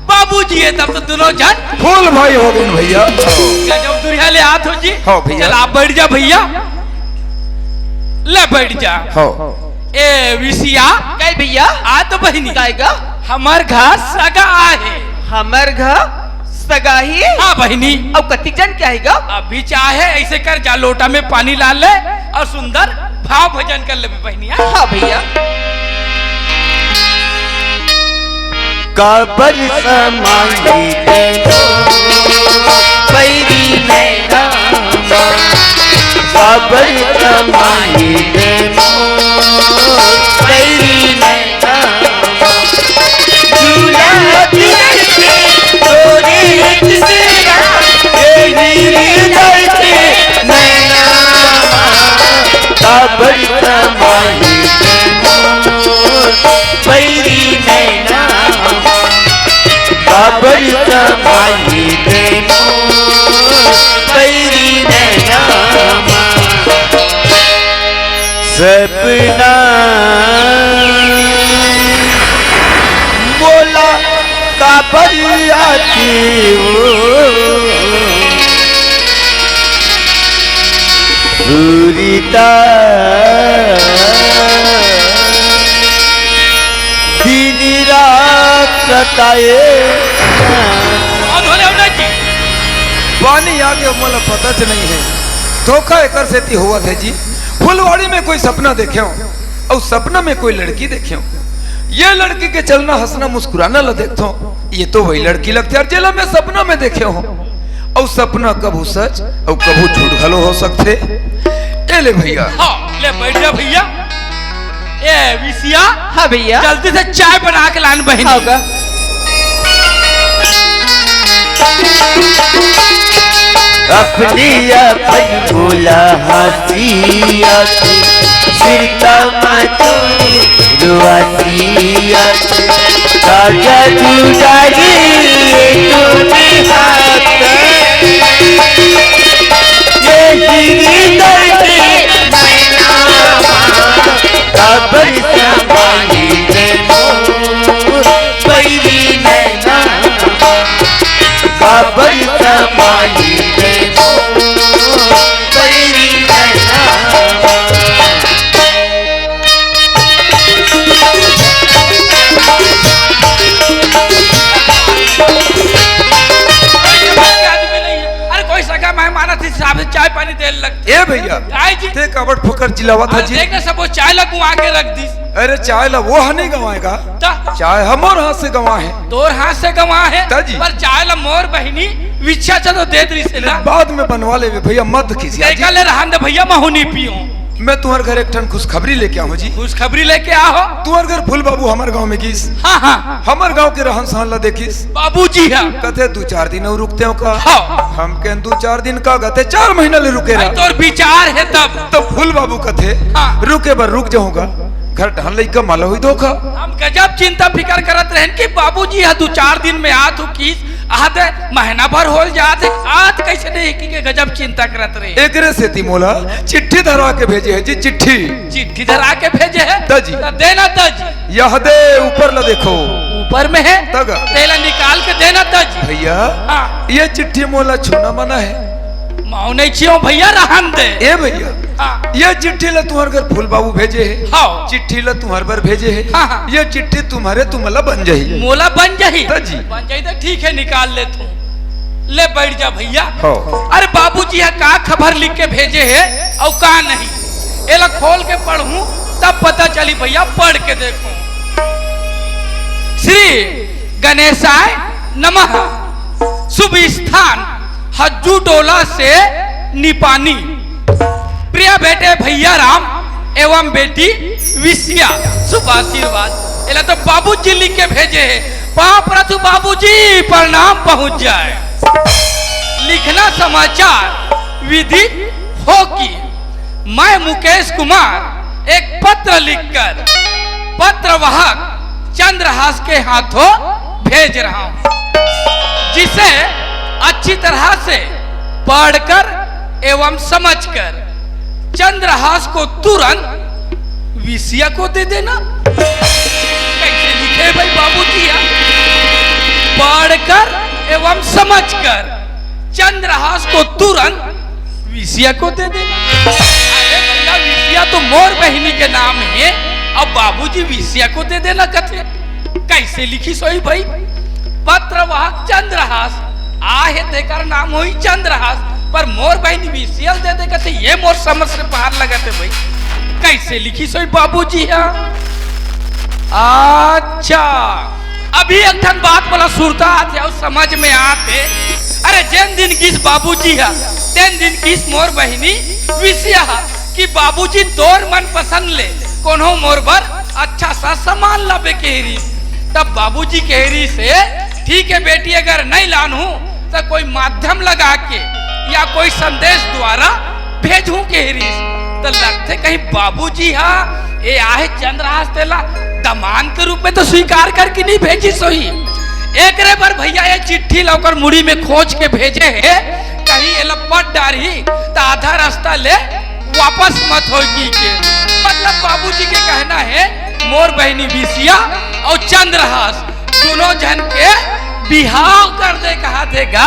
Speaker 5: बाबूजी है, तब तो दोनों जन
Speaker 3: फूल भाई हो गए भैया।
Speaker 5: जब दुरिया ले हाथ हो जी।
Speaker 3: हाँ भैया।
Speaker 5: चल आप बैठ जा भैया, ले बैठ जा।
Speaker 3: हो
Speaker 5: ए विसिया
Speaker 6: काय भैया
Speaker 5: आ तो बहनी
Speaker 6: कायगा
Speaker 5: हमार घर सगा है।
Speaker 6: हमर घर सगाही
Speaker 5: हाँ बहनी,
Speaker 6: अब कति जन क्या हैगा?
Speaker 5: अभी चाहे ऐसे कर जा, लोटा में पानी डाल ले और सुंदर भाव भजन कर ले बहनी।
Speaker 6: हाँ भैया।
Speaker 4: काबर समाई पैरी नैना, काबर समाई पैरी नैना, झूला दिलके तोरे तेरा तेरी हृदय के नैना, काबर समाई पैरी नैना, काबर समाई पैरी नैना, सपना बोला काबर आती हो, सूरिता दिन रात सताए,
Speaker 3: पानी आगे मला पता च नहीं है, धोखा एकर सेती हुआ थे जी। फुलवाड़ी में कोई सपना देखे हो और सपना में कोई लड़की देखे हो, ये लड़की के चलना हंसना मुस्कुराना ला देखता हूँ, ये तो वही लड़की लगती है जेला में सपना में देखे हो। और सपना कबू सच और कबू झूठ घलो हो सकते। ए ले भैया,
Speaker 5: हाँ ले बैठ जा भैया। ए विसिया,
Speaker 6: हाँ भैया।
Speaker 5: जल्दी से चाय बना के लान बहनी।
Speaker 6: होगा।
Speaker 4: अपनी अपन भूला हसिया सिरका मतुरी रुआसिया, काजा जुदाई टूटी हाथ ये हृदय में मैना काबर समाई रे मोर बैरी नैना काबर समाई रे मोर बैरी नैना
Speaker 5: अरे कोई सगा मेहमान थी साहब से चाय पानी दे लगती
Speaker 3: ए भैया
Speaker 5: आई जी
Speaker 3: ते कबड़ फुकर चिल्लावा था जी
Speaker 5: देखने सब वो चाय लगू आके रख दी
Speaker 3: अरे चाय ला वो हनी गवाएगा
Speaker 5: ता
Speaker 3: चाय हमर हाथ से गवा है
Speaker 5: तोर हाथ से गवा है
Speaker 3: ताजी।
Speaker 5: पर चाय ला मोर बहनी विच्छा चलो दे दी से ना
Speaker 3: बाद में बनवा ले भैया मत खिसिया जी
Speaker 5: ले रहन दे भैया महुनी पियो
Speaker 3: मैं तुम्हारे घर एक ठन खुशखबरी लेके आऊँ जी
Speaker 5: खुशखबरी लेके आओ
Speaker 3: तुम्हारे घर फूल बाबू हमारे गांव में गिस
Speaker 5: हाँ हाँ
Speaker 3: हमारे गांव के रहन सहन ला देखिस
Speaker 5: बाबूजी है
Speaker 3: कथे 2-4 दिन और रुकते हो का
Speaker 5: हाँ
Speaker 3: हम के 2-4 दिन का गते 4 महीना ले रुके
Speaker 5: भाई
Speaker 3: रहा
Speaker 5: तोर विचार है तब
Speaker 3: तो फूल बाबू कथे
Speaker 5: हाँ।
Speaker 3: रुके बर रुक जाऊंगा घर ढहन लई का माला हुई धोखा
Speaker 5: हम गजब चिंता फिकर करत रहन कि बाबूजी है 2-4 दिन में आत हो किस आध महीना भर हो जाते आज कैसे नहीं कि गजब चिंता करत रहे
Speaker 3: एकरे से तिमोला चिट्ठी धरवा के भेजे है जी चिट्ठी
Speaker 5: चिट्ठी धरा के भेजे है
Speaker 3: ताजी।
Speaker 5: देना ताजी
Speaker 3: यह दे ऊपर ला देखो
Speaker 5: ऊपर में है
Speaker 3: तगा।
Speaker 5: तेला निकाल के देना ताजी
Speaker 3: भैया
Speaker 5: हाँ
Speaker 3: ये चिट्ठी मोला छूना मना है
Speaker 5: माऊ नहीं छियो भैया रहन दे
Speaker 3: ए भैया
Speaker 5: हाँ
Speaker 3: ये चिट्ठी ला तुम्हारे घर फूल बाबू भेजे है
Speaker 5: हाँ
Speaker 3: चिट्ठी ला तुम्हारे पर भेजे है
Speaker 5: हाँ, हाँ।
Speaker 3: ये चिट्ठी तुम्हारे तुम्हाला बन जाही
Speaker 5: मोला बन जाही
Speaker 3: ताजी।
Speaker 5: बन जाही तो ठीक है निकाल ले तू ले बैठ जा भैया
Speaker 3: हाँ।
Speaker 5: अरे बाबूजी है का खबर लिख के भेजे है और का नहीं एला खोल के पढ़ूं तब पता चली भैया पढ़ के देखो श्री गणेशाय नमः शुभ स्थान हज्जू टोला से निपानी प्रिय बेटे भैया राम एवं बेटी विषया शुभ आशीर्वाद एला तो बाबूजी लिख के भेजे है पाप रथु बाबूजी प्रणाम पहुंच जाए लिखना समाचार विधि हो कि मैं मुकेश कुमार एक पत्र लिखकर पत्रवाहक चंद्रहास के हाथों भेज रहा हूं जिसे अच्छी तरह से पढ़कर एवं समझकर चंद्रहास को तुरंत विषया को दे देना कैसे लिखे भाई बाबूजी पढ़कर एवं समझकर चंद्रहास को तुरंत विषया को दे देना अरे भैया विषया तो मोर बहनी के नाम है अब बाबूजी विषया को दे देना कथे कैसे लिखी सोई भाई पत्रवाहक चंद्रहास आहे देकर नाम हुई चंद्रहास पर मोर बहनी विषया दे दे कथे ये मोर समझ से बाहर लगते भाई कैसे लिखी सोई बाबूजी अच्छा अभी एक ठन बात बोला सुरता आते और समझ में आते अरे जिन दिन किस बाबूजी है तेन दिन किस मोर बहनी विषया कि बाबूजी तोर मन पसंद ले कोनो मोर बर अच्छा सा सामान लावे केहरी तब बाबूजी केहरी से ठीक है बेटी अगर नहीं लानू तो कोई माध्यम लगा के या कोई संदेश द्वारा भेजूं केहरी तो लगते कहीं बाबूजी हाँ ये आहे चंद्रहास तेला दमान के रूप में तो स्वीकार करके नहीं भेजी सोई एक रे बार भैया ये चिट्ठी लौकर मुड़ी में खोज के भेजे है कहीं ये लपट डारी तो आधा रास्ता ले वापस मत होगी के मतलब बाबूजी के कहना है मोर बहनी विषया और चंद्रहास दोनों जन के बिहाव कर दे कहा देगा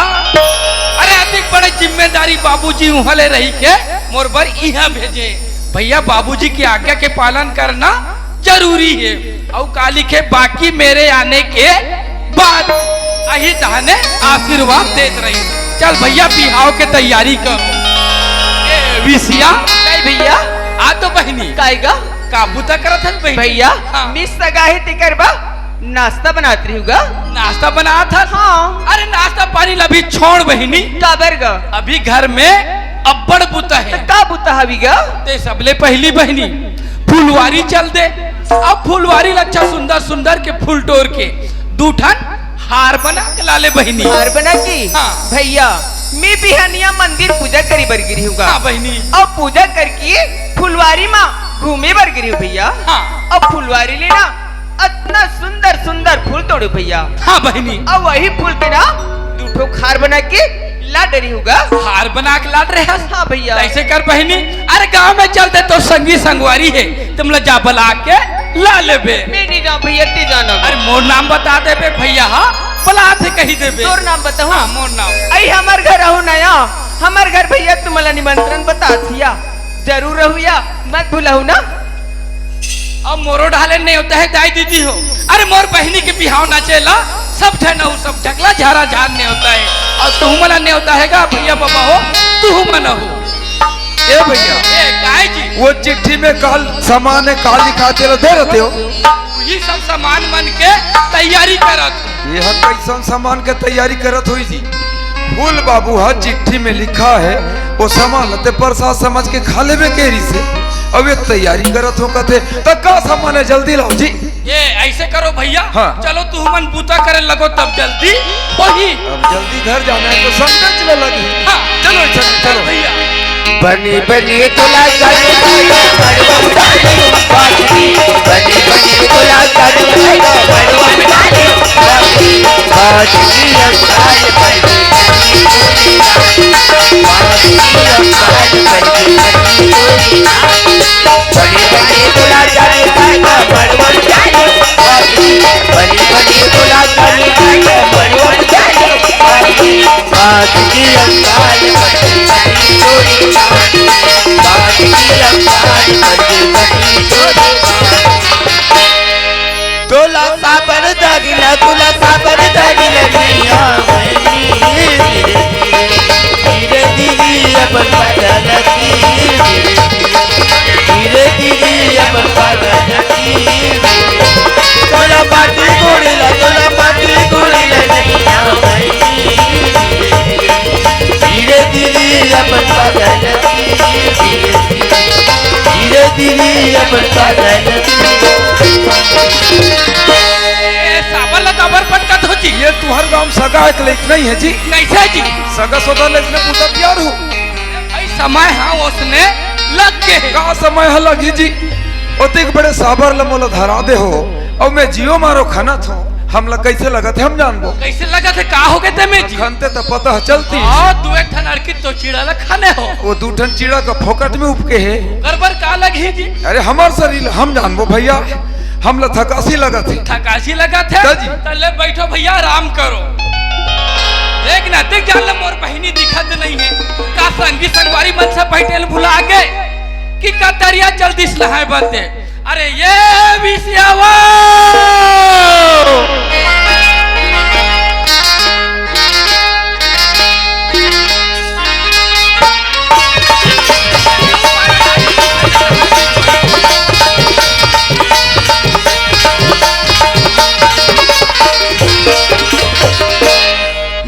Speaker 5: अरे अधिक बड़े जिम्मेदारी बाबूजी वहां ले रही के मोर बर यहाँ भेजे भैया बाबूजी की आज्ञा के पालन करना जरूरी है और काली के बाकी मेरे आने के बाद अही तहने आशीर्वाद देत रही चल भैया बिहाव के तैयारी करो विषया
Speaker 6: नहीं भैया
Speaker 5: आ तो बहनी
Speaker 6: काएगा
Speaker 5: काबू तक करत हन बहनी
Speaker 6: भैया
Speaker 5: हाँ।
Speaker 6: मिस सगाही तिकर बा नाश्ता बनात रही होगा
Speaker 5: नाश्ता बना था
Speaker 6: हाँ।
Speaker 5: अरे नाश्ता पानी लभी छोड़ बहनी
Speaker 6: काबर गा
Speaker 5: अभी घर में अब्बड़ बुता
Speaker 6: तो
Speaker 5: है
Speaker 6: का बुता हवी गा
Speaker 5: ते सबले पहली बहनी फुलवारी चल दे अब फुलवारी अच्छा सुंदर सुंदर के फूल तोड़ के दूठन हार बना के लाले बहनी
Speaker 6: हार बना की
Speaker 5: हाँ।
Speaker 6: भैया मैं बिहानिया मंदिर पूजा करी बर गिरी होगा
Speaker 5: हाँ बहनी
Speaker 6: और पूजा करके फुलवारी माँ घूमे बर गिरी हूँ भैया
Speaker 5: हाँ
Speaker 6: अब फुलवारी लेना
Speaker 5: इतना सुंदर सुंदर फूल तोड़े भैया।
Speaker 6: हाँ बहनी,
Speaker 5: और वही फूल के ना दूठो खार बना के ला डरी होगा।
Speaker 6: हार बना के लाट रहे हैं।
Speaker 5: हाँ भैया।
Speaker 6: ऐसे कर बहनी, अरे गांव में चलते तो संगी संगवारी है, तुम लोग जा बुला के ला लेबे।
Speaker 5: मैं नहीं जाऊँ भैया, ते जाना।
Speaker 6: अरे मोर नाम बता देबे भैया। हाँ बुला थे कही देबे।
Speaker 5: तोर नाम बताओ।
Speaker 6: हाँ मोर नाम।
Speaker 5: आई हमार घर रहू नया, हमार घर भैया तुम्हारा निमंत्रण बता दिया, जरूर रहूया, मत भूलू ना।
Speaker 6: अब मोरो ढाले नहीं होता है दाई दीदी हो। अरे मोर बहनी के बिहाव ना चला, सब ठनहु सब ढकला झारा झार नहीं होता है। और तू मला नहीं होता है का भैया बाबा हो, तू मन हो।
Speaker 3: ए भैया,
Speaker 6: ए गाय जी,
Speaker 3: वो चिट्ठी में काल सामान है, काल दिखाते रहो, दे रहते हो।
Speaker 6: वही सब सामान मन के तैयारी करत हो।
Speaker 3: यह कैसन सामान के तैयारी करत हुई जी? फूल बाबू हा चिट्ठी में लिखा है, वो सामान लते प्रसाद समझ के खा लेबे केरी से। अब ये तैयारी करत हो कथे, तो का सामान है, जल्दी लाओ जी।
Speaker 6: ये ऐसे करो भैया।
Speaker 3: हाँ।
Speaker 6: चलो तू मन बूता करे लगो तब जल्दी वही।
Speaker 3: अब जल्दी घर जाना है तो संग चले लगी।
Speaker 6: हाँ
Speaker 3: चलो चलो
Speaker 6: भैया।
Speaker 4: बनी बनी तोला गाड़ी मड़वा डाली बाजी, बनी बनी तोला गाड़ी मड़वा डाली बाजी, बाजी अंसार बनी बाजी अंसार बनी बनी बनी तोला गाड़ी मड़वा डाली बाजी, बनी बनी तोला गाड़ी मड़वा डाली बाजी, बाजी अंसार तोला साबर दागिला, तोला साबर दागिला मिया धीरे धीरे अपन बदलती, धीरे धीरे अपन बदलती, तोला पाटी गोड़ीला, तोला पाटी गोड़ीला मिया धीरे धीरे अपन बदलती, धीरे धीरे अपन बदलती।
Speaker 6: साबर लताबर पटकत हो जी।
Speaker 3: ये तुहर गांव सगा एक लेख नहीं है जी?
Speaker 6: कैसे जी?
Speaker 3: सगा सोदा लेखने पूछा तैयार हूँ।
Speaker 6: भाई समय हाँ उसने लग के है।
Speaker 3: का समय है लगी जी? ओते बड़े साबर लमोला धरा दे हो, और मैं जियो मारो खाना थो, हमला कैसे लगा थे हम जानबो।
Speaker 6: कैसे लगा थे का हो गए थे में जी?
Speaker 3: खनते तो पता चलती।
Speaker 6: दो एक ठन अड़की तो चिड़ा खाने हो।
Speaker 3: वो दूठन चिड़ा का फोकट में उपके है।
Speaker 6: गड़बड़ का लगी जी?
Speaker 3: अरे हमार शरीर हम जानबो भैया, हमला थकासी लगा थे।
Speaker 6: थकासी लगा थे
Speaker 3: जी।
Speaker 6: तले बैठो भैया, आराम करो। देख ना देख जान मोर बहिनी दिखत नहीं है का संगी संगवारी मन से बैठे भुला गए कि कतरिया जल्दी से नहाए बते। अरे ये विषयावा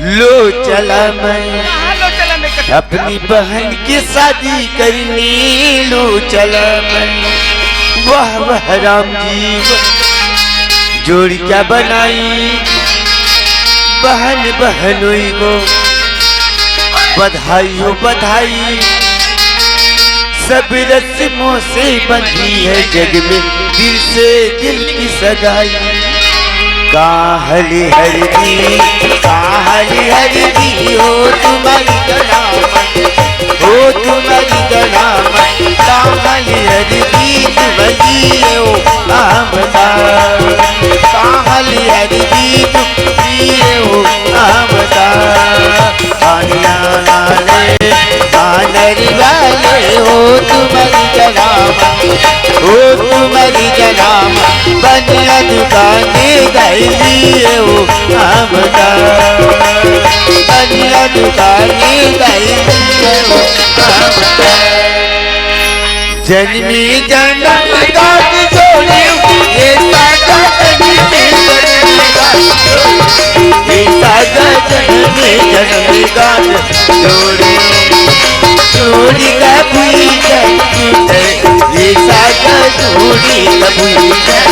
Speaker 4: लो चला मैं
Speaker 5: लो चला मैं
Speaker 4: अपनी बहन की शादी करनी, लो चला मैं। वाह वाह राम जी जोड़ी क्या बनाई, बहन बहनोई को बधाई हो बधाई, सब रस्मों से बंधी है जग में दिल से दिल की सगाई। काहली हरदी, काहली हरदी हो तुम्हारी गलामत, हो तुम्हारी गलामत, काहली हरदी तुम्हारी हो आमदा, काहली हरदी तुम्हारी हो आमदा। आनरी वाले हो तुम्हारी गलामत, हो तुम्हारी गलामत, बनिया दुकाने गैली हो आमदा, बनिया दुकाने गैली हो आमदा। जन्मी जन्म गात जोड़े ये सागा जन्मी जन्मी गात जोड़े, जोड़ी का भूली जाए ये सागा जोड़ी का भूली जाए।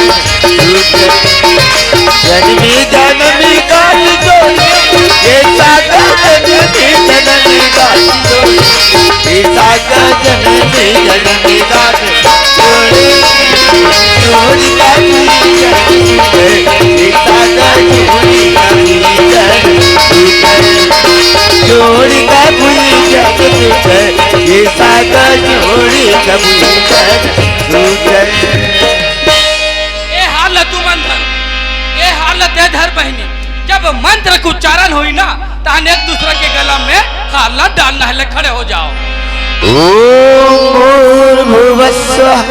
Speaker 4: जन्मी जन्मी गात जोड़े ये सागा जन्मी गात जोड़े, ये सागा जन्मी गात जोड़े, जोड़ी का भूली जाए सब इधर उधर।
Speaker 6: ए हालत तू मंत्र, ए हालत है धर बहनी। जब मंत्र का उच्चारण हुई ना तान एक दूसरे के गला में हालत डालना है, खड़े हो जाओ।
Speaker 4: ओम भूर्भुवस्सुवः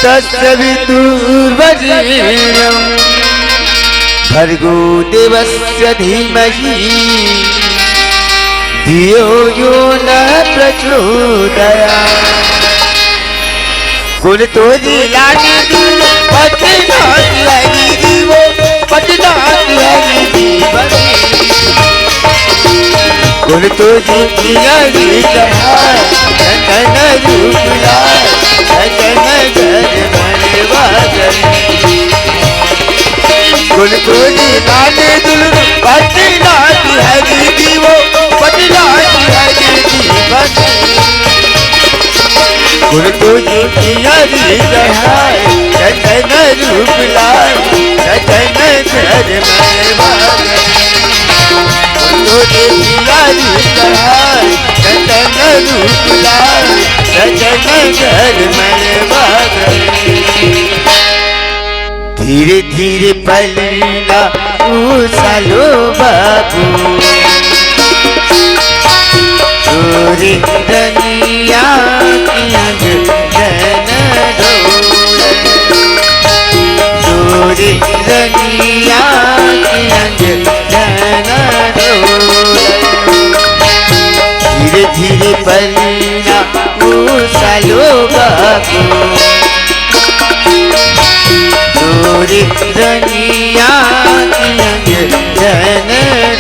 Speaker 4: तत्सवितुर्वरेण्यं भर्गो देवस्य धीमहि धियो यो न प्रचोदयात्। कुल तो लाने दूर पटना हरी दीवो पटना हरी दीवनी। कुल तो जियारी चढ़ाए चंदन रूप लाए सजन घर मनवागल। कुल तो लाने दूर पटना हरी दीवो पटना हरी दीवनी। कुल तो जियारी चढ़ाए चंदन रूप लाए सजन घर मनवागल। जियारी चढ़ाए चंदन रूप लाए सजन घर मनवागल। धीरे धीरे पलना उछालो बाबू तोरे रनिया की अंगन डोले। तोरे रनिया की अंगन डोले। धीरे धीरे पलना उछालो बाबू तोरे रनिया की अंगन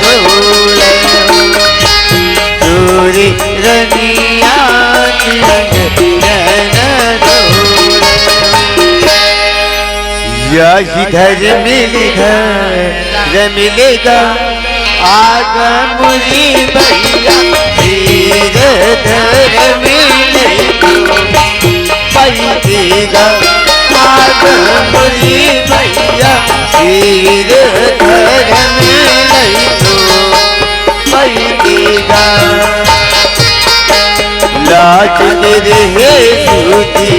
Speaker 4: डोले। तोरे रनिया की अंगन डोले। यही धर मिलेगा मिलेगा आगा मुझे भैया धीर धर मिलेगा पैदेगा। आगा मुझे भैया धीर धर मिलेगा पैदेगा। लाज रहे सूती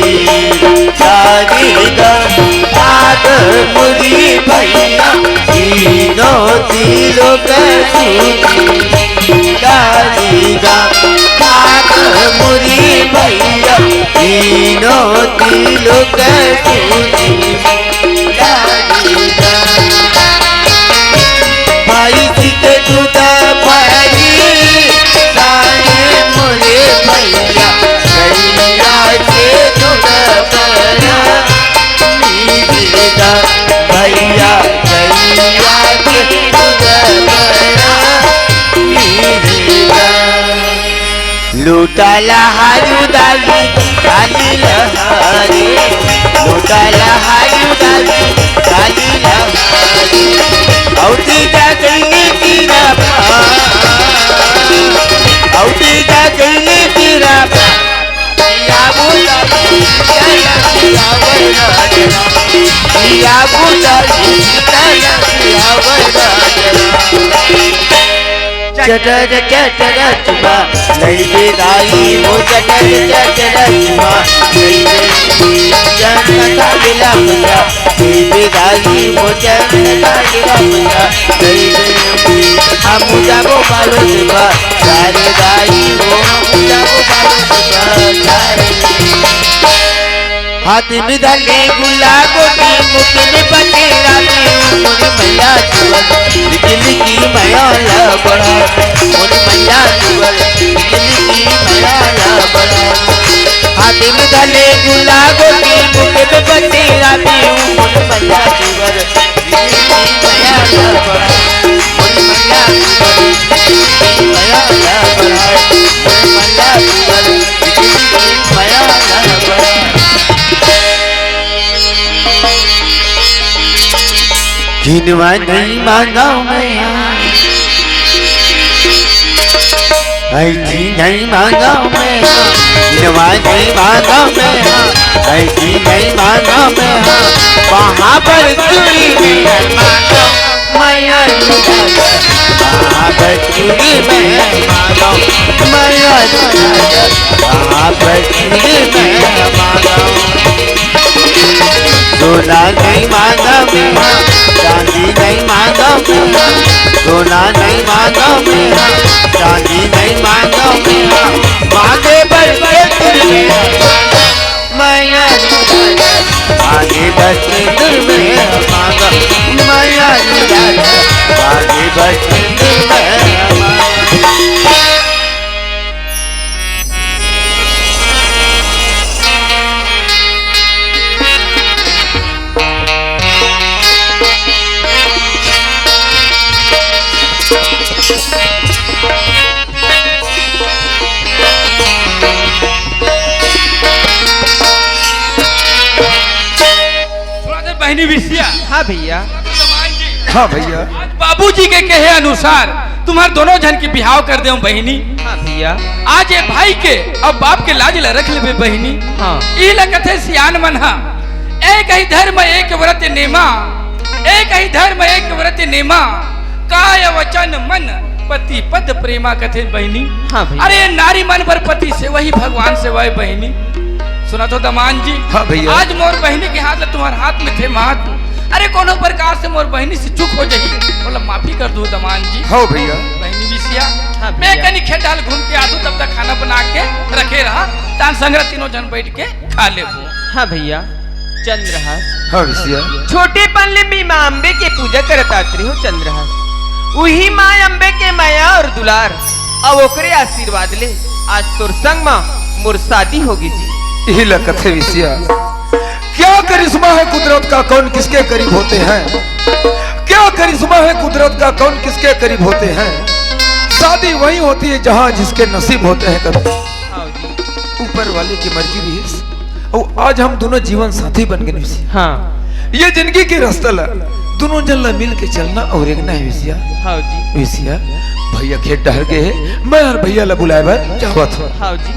Speaker 4: जानेगा आग मुरी भैया तीनों तीनों सूती जानेगा। आग मुरी भैया तीनों तीनों सूती जानेगा। भाई सीते जुदा भाई सारे मुरे भैया गैया से जुदा बना मिलेगा। भैया गैया से जुदा बना मिलेगा। लूटा लहारू दाली काली लहारी लूटा लहारू दाली काली लहारी। औती जा गई तेरा औती जा गई तेरा या बोला या वरना या बोला या वरना। चटर चटर चुमा नहीं बेदाई वो चटर चटर चुमा नहीं जनता दिला पता बेदाई वो जनता दिला पता नहीं हम जाबो बालो देवा सारे दाई वो हम जाबो बालो देवा सारे। हाथ में धले गुलाबो की मुख में पटेरा की मोरी मैया जुवल बिजली की मैया ला बड़ा मोरी मैया जुवल बिजली की मैया ला बड़ा। हाथ में धले गुलाबो की मुख में पटेरा की मोरी मैया जुवल बिजली की मैया ला बड़ा मोरी मैया जुवल बिजली की मैया ला बड़ा मोरी मैया जुवल बिजली की मैया ला बड़ा। जिनवा नहीं मांगा मैं ऐसी नहीं मांगा मैं जिनवा नहीं मांगा मैं ऐसी नहीं मांगा मैं वहाँ पर चुरी नहीं मांगा मैया भक्ति में मानो मैया भक्ति में मानो सोना नहीं मांगा मेरा चांदी नहीं मांगा मेरा सोना नहीं मांगा मेरा चांदी नहीं मांगा मेरा मांगे बरके मैया आगे बस में मांगा मैया आगे बस में
Speaker 6: बहनी विषया।
Speaker 5: हाँ भैया।
Speaker 3: हाँ भैया।
Speaker 6: आज बाबूजी के कहे अनुसार तुम्हारे दोनों जन की बिहाव कर दे बहनी।
Speaker 5: हाँ भैया।
Speaker 6: आज ये भाई के अब बाप के लाज ला रख ले बहनी।
Speaker 5: हाँ।
Speaker 6: ई लगत है सियान मनहा एक ही धर्म एक व्रत नेमा एक ही धर्म एक व्रत नेमा काय वचन मन पति पद प्रेमा कथे बहनी।
Speaker 5: हाँ भैया।
Speaker 6: अरे नारी मन पर पति से वही भगवान से वही बहनी। सुना तो दमान जी।
Speaker 3: हाँ भैया।
Speaker 6: आज मोर बहनी के हाथ तुम्हारे हाथ में थे मात। अरे कोनो प्रकार से मोर बहनी से चूक हो जाही बोला माफी कर दो दमान जी।
Speaker 3: हाँ भैया।
Speaker 6: बहनी विषया।
Speaker 5: हाँ
Speaker 6: मैं
Speaker 5: भैया।
Speaker 6: कहीं खेत डाल घूम के आदू तब तक खाना बना के रखे रहा तान संग्रह तीनों जन बैठ के खा ले।
Speaker 5: हाँ भैया। चंद्रहास।
Speaker 3: हाँ विषया।
Speaker 5: छोटे पल्ले में माँ अम्बे के पूजा करता हो चंद्रहास। वही माँ अम्बे के माया और दुलार अब ओकरे आशीर्वाद ले आज तोर संग माँ मोर शादी होगी जी।
Speaker 3: यही लकत है विषया। क्या करिश्मा है कुदरत का, कौन किसके करीब होते हैं। क्या करिश्मा है कुदरत का, कौन किसके करीब होते हैं। शादी वही होती है जहाँ जिसके नसीब होते हैं कभी।
Speaker 5: हाँ जी।
Speaker 3: ऊपर वाले की मर्जी रही है और आज हम दोनों जीवन साथी बन गए विषया।
Speaker 5: हाँ।
Speaker 3: ये जिंदगी की रास्ता ला दोनों जन मिल के चलना और एक ना है विषया।
Speaker 5: हाँ जी।
Speaker 3: विषया भैया खेत डहर गए मैं और भैया ला बुलाए बार जावत हो।
Speaker 5: हाँ जी।